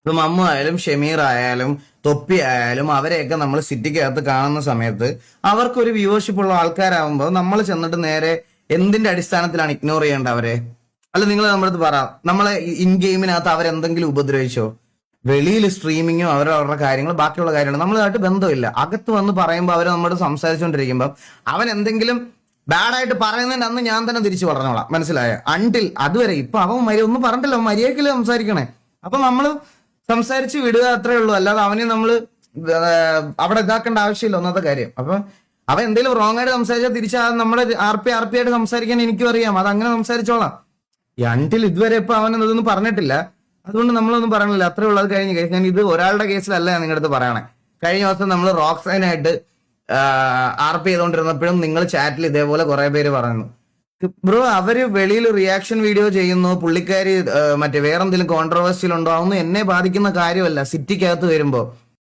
ഇപ്പൊ മമ്മു ആയാലും ഷമീർ ആയാലും തൊപ്പി ആയാലും അവരെയൊക്കെ നമ്മൾ സിറ്റിക്കകത്ത് കാണുന്ന സമയത്ത് അവർക്കൊരു വ്യൂവർഷിപ്പ് ഉള്ള ആൾക്കാരാകുമ്പോൾ നമ്മൾ ചെന്നിട്ട് നേരെ എന്തിന്റെ അടിസ്ഥാനത്തിലാണ് ഇഗ്നോർ ചെയ്യേണ്ട അവരെ? അല്ല, നിങ്ങൾ നമ്മുടെ അടുത്ത് പറ, നമ്മളെ ഇൻ ഗെയിമിനകത്ത് അവരെന്തെങ്കിലും ഉപദ്രവിച്ചോ? വെളിയിൽ സ്ട്രീമിങ്ങും അവരവരുടെ കാര്യങ്ങൾ ബാക്കിയുള്ള കാര്യങ്ങൾ നമ്മളുമായിട്ട് ബന്ധമില്ല. അകത്ത് വന്ന് പറയുമ്പോൾ അവർ നമ്മോട് സംസാരിച്ചുകൊണ്ടിരിക്കുമ്പോൾ അവൻ എന്തെങ്കിലും ബാഡായിട്ട് പറയുന്നതിന് അന്ന് ഞാൻ തന്നെ തിരിച്ചു പറഞ്ഞോളാം, മനസ്സിലായ? അൺടിൽ അതുവരെ ഇപ്പൊ അവൻ ഒന്നും പറഞ്ഞിട്ടില്ല, അവൻ മര്യാദക്കില്ല സംസാരിക്കണേ. അപ്പൊ നമ്മള് സംസാരിച്ച് വിടുക അത്രേ ഉള്ളൂ, അല്ലാതെ അവനെ നമ്മള് അവിടെ ഇതാക്കേണ്ട ആവശ്യമില്ല, ഒന്നാമത്തെ കാര്യം. അപ്പൊ അവൻ എന്തെങ്കിലും റോങ് ആയിട്ട് സംസാരിച്ചാൽ തിരിച്ചാ നമ്മള് ആർ പി ആയിട്ട് സംസാരിക്കാൻ എനിക്കും അറിയാം, അത് അങ്ങനെ സംസാരിച്ചോളാം. ഈ അൺടിൽ ഇതുവരെ ഇപ്പൊ അവനൊന്നും പറഞ്ഞിട്ടില്ല, അതുകൊണ്ട് നമ്മളൊന്നും പറയണില്ല, അത്രേ ഉള്ളത്. കഴിഞ്ഞ കേസ് ഞാൻ ഇത് ഒരാളുടെ കേസിലല്ല ഞാൻ നിങ്ങളുടെ അടുത്ത് പറയണേ. കഴിഞ്ഞ ദിവസം നമ്മൾ റോക്സൈനായിട്ട് ആർ പി ചെയ്തുകൊണ്ടിരുന്നപ്പോഴും നിങ്ങൾ ചാറ്റിൽ ഇതേപോലെ കുറെ പേര് പറയുന്നു, ബ്രോ അവര് വെളിയിൽ റിയാക്ഷൻ വീഡിയോ ചെയ്യുന്നു, പുള്ളിക്കാരി മറ്റേ വേറെന്തെങ്കിലും കോൺട്രവേഴ്സിയിൽ ഉണ്ടോ, അതൊന്നും എന്നെ ബാധിക്കുന്ന കാര്യമല്ല. സിറ്റിക്കകത്ത് വരുമ്പോ